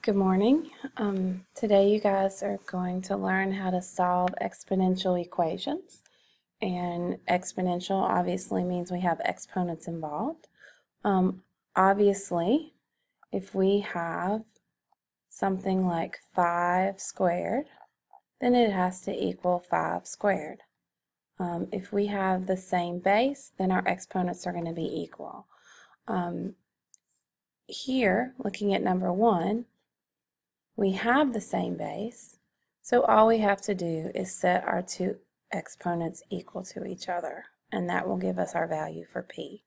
Good morning. Today you guys are going to learn how to solve exponential equations. And exponential obviously means we have exponents involved. Obviously, if we have something like 5 squared, then it has to equal 5 squared. If we have the same base, then our exponents are going to be equal. Here, looking at number 1, we have the same base, so all we have to do is set our two exponents equal to each other, and that will give us our value for p.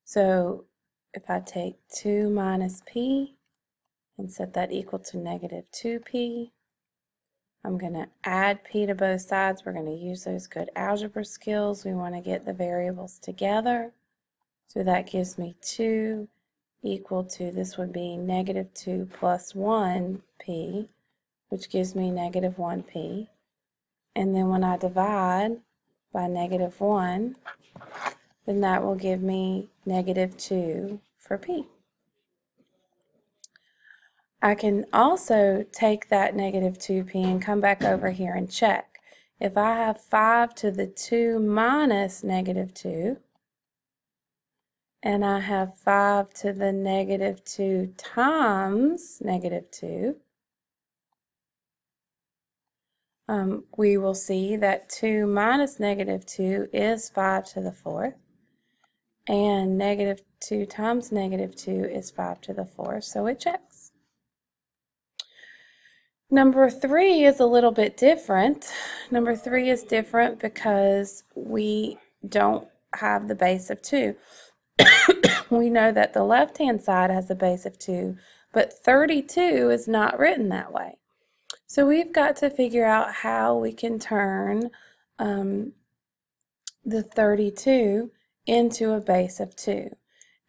So if I take 2 minus p and set that equal to negative 2p, I'm going to add p to both sides. We're going to use those good algebra skills. We want to get the variables together. So that gives me 2 equal to, this would be negative 2 plus 1p, which gives me negative 1p. And then when I divide by negative 1, then that will give me negative 2 for p. I can also take that negative 2p and come back over here and check. If I have 5 to the 2 minus negative 2, and I have 5 to the negative 2 times negative 2, we will see that 2 minus negative 2 is 5 to the 4th, and negative 2 times negative 2 is 5 to the 4th, so it checks. Number 3 is a little bit different. Number 3 is different because we don't have the base of 2. We know that the left-hand side has a base of 2, but 32 is not written that way. So we've got to figure out how we can turn the 32 into a base of 2.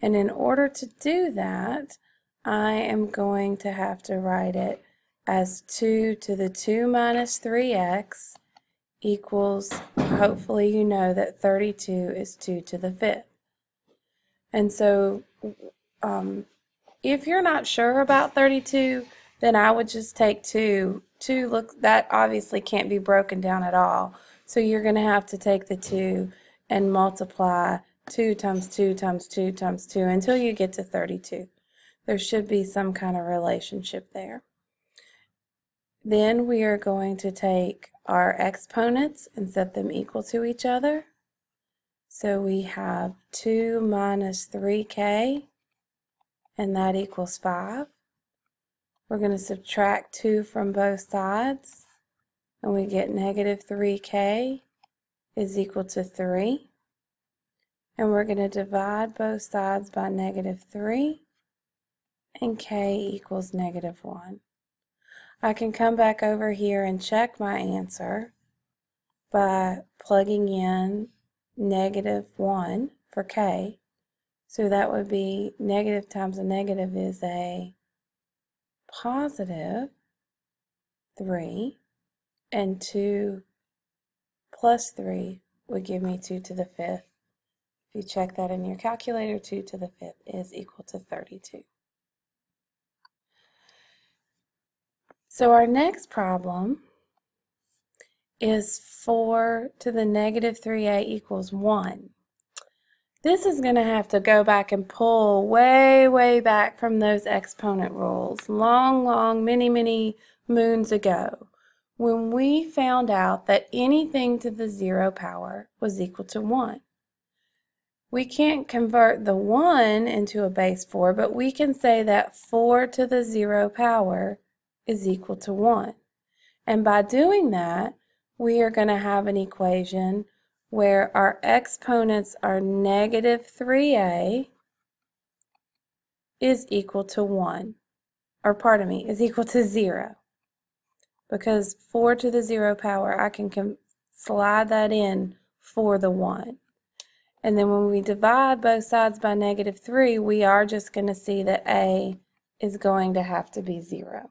And in order to do that, I am going to have to write it as 2 to the 2 minus 3x equals, hopefully you know that 32 is 2 to the 5th. And so if you're not sure about 32, then I would just take 2. 2, look, that obviously can't be broken down at all. So you're going to have to take the 2 and multiply 2 times 2 times 2 times 2 until you get to 32. There should be some kind of relationship there. Then we are going to take our exponents and set them equal to each other. So we have 2 minus 3k, and that equals 5. We're going to subtract 2 from both sides, and we get negative 3k is equal to 3. And we're going to divide both sides by negative 3, and k equals negative 1. I can come back over here and check my answer by plugging in negative 1 for k. So that would be negative times a negative is a positive 3, and 2 plus 3 would give me 2 to the 5th. If you check that in your calculator, 2 to the 5th is equal to 32. So our next problem is 4 to the negative 3a equals 1. This is going to have to go back and pull way, way back from those exponent rules, long, many moons ago, when we found out that anything to the 0 power was equal to 1. We can't convert the 1 into a base 4, but we can say that 4 to the 0 power is equal to 1. And by doing that, we are going to have an equation where our exponents are negative 3a is equal to 1, or pardon me, is equal to 0. Because 4 to the 0 power, I can slide that in for the 1. And then when we divide both sides by negative 3, we are just going to see that a is going to have to be 0.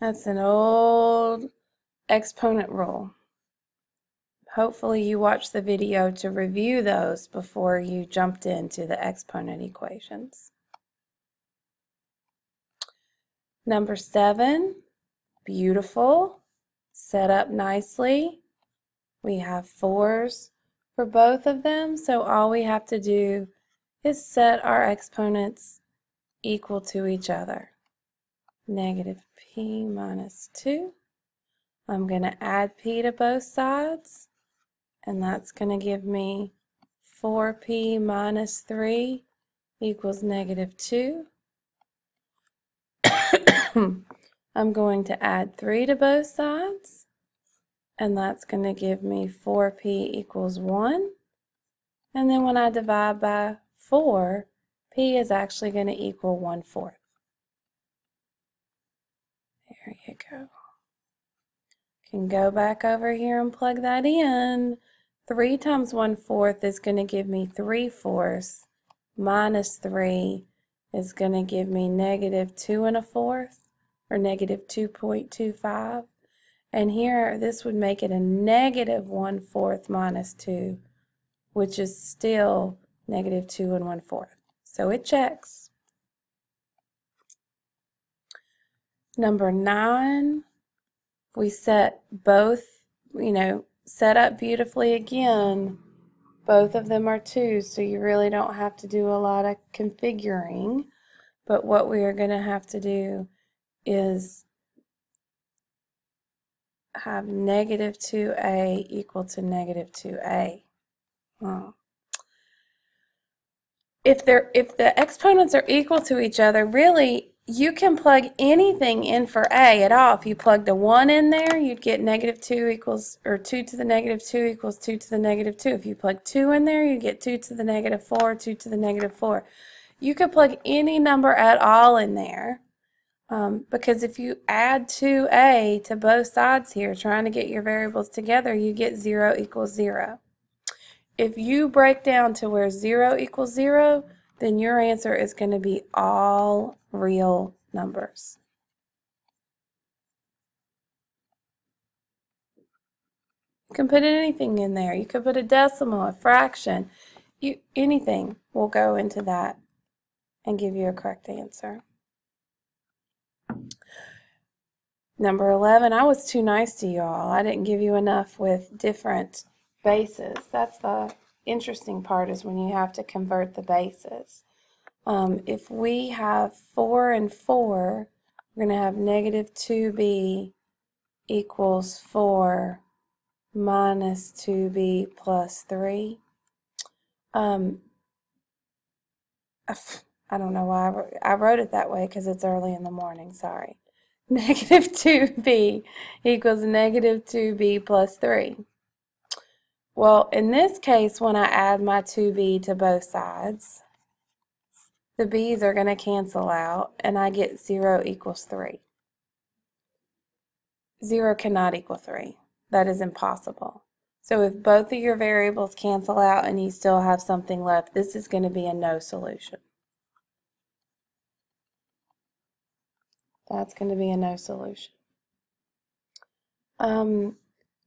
That's an old exponent rule. Hopefully you watched the video to review those before you jumped into the exponent equations. Number 7, beautiful, set up nicely. We have 4s for both of them, so all we have to do is set our exponents equal to each other. Negative p minus 2. I'm going to add p to both sides, and that's going to give me 4p minus 3 equals negative 2. I'm going to add 3 to both sides, and that's going to give me 4p equals 1. And then when I divide by 4, p is actually going to equal 1/4. There you go. Can go back over here and plug that in. 3 times 1/4 is going to give me 3/4 minus 3 is going to give me negative 2 1/4, or negative 2.25. And here, this would make it a negative 1/4 minus 2, which is still negative 2 1/4. So it checks. Number 9, we set both, set up beautifully again. Both of them are 2s, so you really don't have to do a lot of configuring. But what we are going to have to do is have negative 2a equal to negative 2a. If the exponents are equal to each other, really, you can plug anything in for a at all. If you plugged a 1 in there, you'd get negative 2 equals, or 2 to the negative 2 equals 2 to the negative 2. If you plug 2 in there, you get 2 to the negative 4, 2 to the negative 4. You could plug any number at all in there, because if you add 2a to both sides here, trying to get your variables together, you get 0 equals 0. If you break down to where 0 equals 0, then your answer is going to be all real numbers. You can put anything in there. You could put a decimal, a fraction. Anything will go into that and give you a correct answer. Number 11, I was too nice to you all. I didn't give you enough with different bases. That's the interesting part, is when you have to convert the bases. If we have 4 and 4, we're going to have negative 2b equals 4 minus 2b plus 3. I don't know why I wrote it that way, because it's early in the morning, sorry. Negative 2b equals negative 2b plus 3. Well, in this case, when I add my 2b to both sides, the b's are going to cancel out, and I get 0 equals 3. 0 cannot equal 3. That is impossible. So if both of your variables cancel out and you still have something left, this is going to be a no solution. That's going to be a no solution.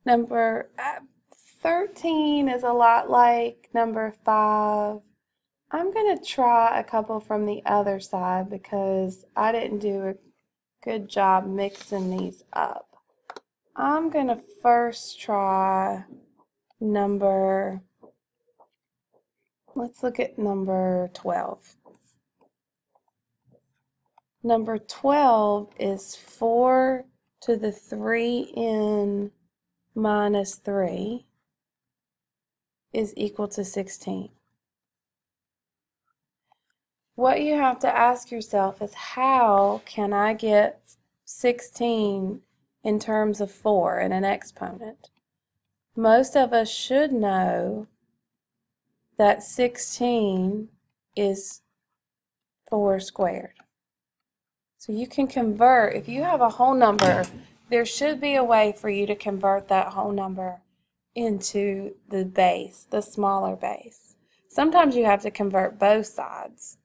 Number 13 is a lot like number 5. I'm going to try a couple from the other side because I didn't do a good job mixing these up. I'm going to first try let's look at number 12. Number 12 is 4 to the 3n minus 3 is equal to 16. What you have to ask yourself is, how can I get 16 in terms of 4 in an exponent? Most of us should know that 16 is 4 squared. So you can convert, if you have a whole number, there should be a way for you to convert that whole number into the base, the smaller base. Sometimes you have to convert both sides.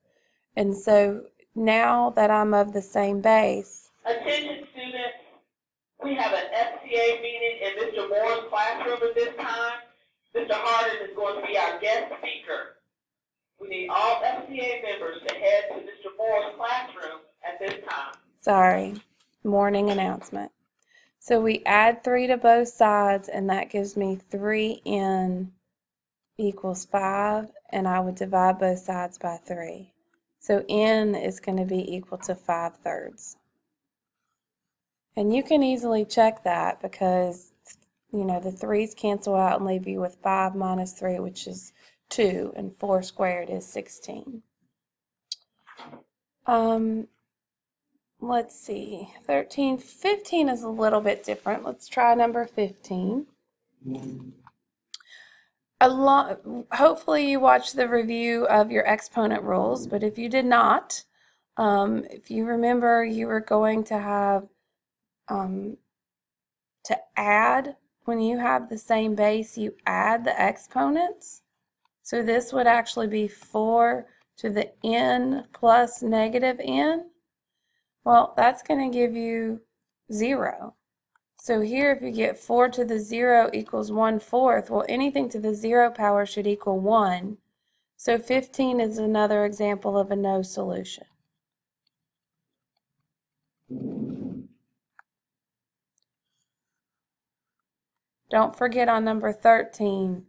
And so now that I'm of the same base, attention students, We have an FCA meeting in Mr. Moore's classroom at this time. Mr. Harden is going to be our guest speaker. We need all FCA members to head to Mr. Moore's classroom at this time. Sorry, morning announcement. So we add 3 to both sides, and that gives me 3n equals 5, and I would divide both sides by 3. So n is going to be equal to 5/3. And you can easily check that because, you know, the 3's cancel out and leave you with 5 minus 3, which is 2, and 4 squared is 16. Let's see, 13, 15 is a little bit different. Let's try number 15. Hopefully you watched the review of your exponent rules, but if you did not, if you remember, you were going to have to add, when you have the same base, you add the exponents. So this would actually be 4 to the n plus negative n. Well, that's going to give you 0. So here, if you get 4 to the 0 equals 1/4, well, anything to the 0 power should equal 1. So 15 is another example of a no solution. Don't forget on number 13,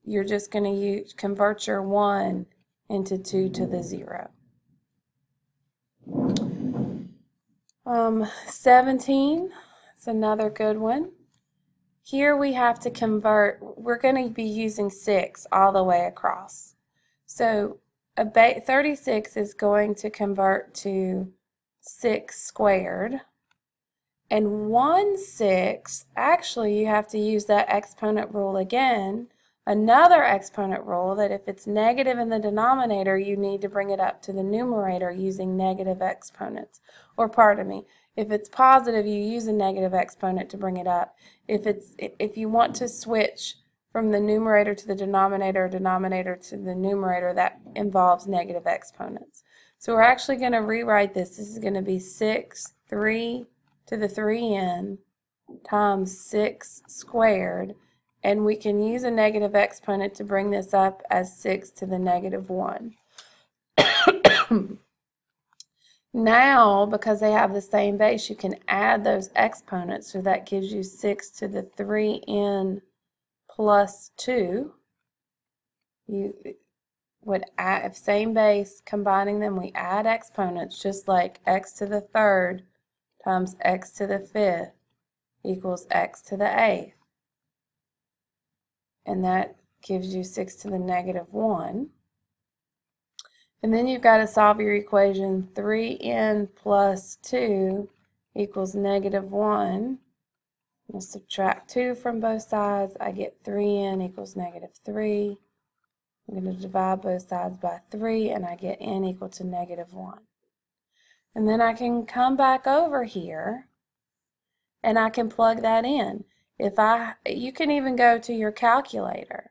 you're just going to convert your 1 into 2 to the 0. 17, it's another good one. Here we have to convert, we're going to be using 6 all the way across. So 36 is going to convert to 6 squared. And 1/6, actually you have to use that exponent rule again. Another exponent rule that if it's negative in the denominator, you need to bring it up to the numerator using negative exponents. Or pardon me, if it's positive, you use a negative exponent to bring it up. If you want to switch from the numerator to the denominator, or denominator to the numerator, that involves negative exponents. So we're actually going to rewrite this. This is going to be 6, 3 to the 3n times 6 squared. And we can use a negative exponent to bring this up as 6 to the negative 1. Now, because they have the same base, you can add those exponents, so that gives you 6 to the 3n plus 2. You would add, if same base, combining them, we add exponents, just like x to the 3rd times x to the 5th equals x to the 8th. And that gives you 6 to the negative 1. And then you've got to solve your equation. 3n plus 2 equals negative 1. I'm going to subtract 2 from both sides. I get 3n equals negative 3. I'm going to divide both sides by 3, and I get n equal to negative 1. And then I can come back over here, and I can plug that in. You can even go to your calculator.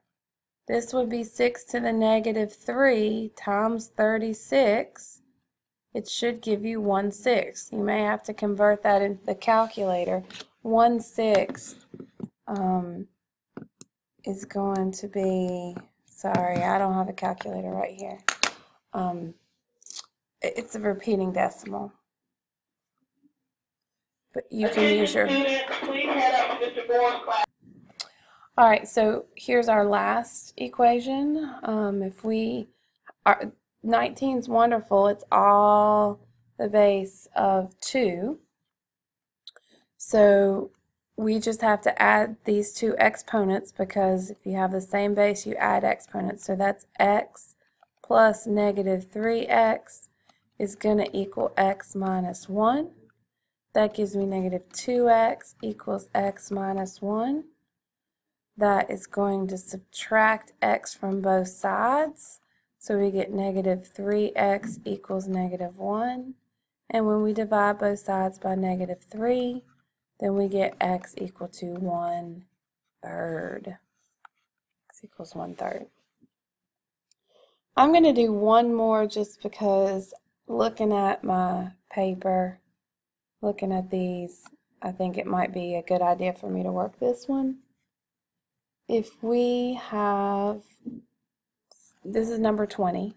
This would be 6 to the negative 3 times 36. It should give you 1/6. You may have to convert that into the calculator. 1/6 is going to be, sorry, I don't have a calculator right here. It's a repeating decimal. But you can use your... Students, please head up to Mr. Moore's class. All right, so here's our last equation. 19 is wonderful. It's all the base of 2. So we just have to add these two exponents, because if you have the same base, you add exponents. So that's x plus negative 3x is going to equal x minus 1. That gives me negative 2x equals x minus 1. That is going to subtract x from both sides. So we get negative 3x equals negative 1. And when we divide both sides by negative 3, then we get x equal to 1/3. X equals 1/3. I'm going to do one more just because looking at my paper, looking at these, I think it might be a good idea for me to work this one. If we have, this is number 20.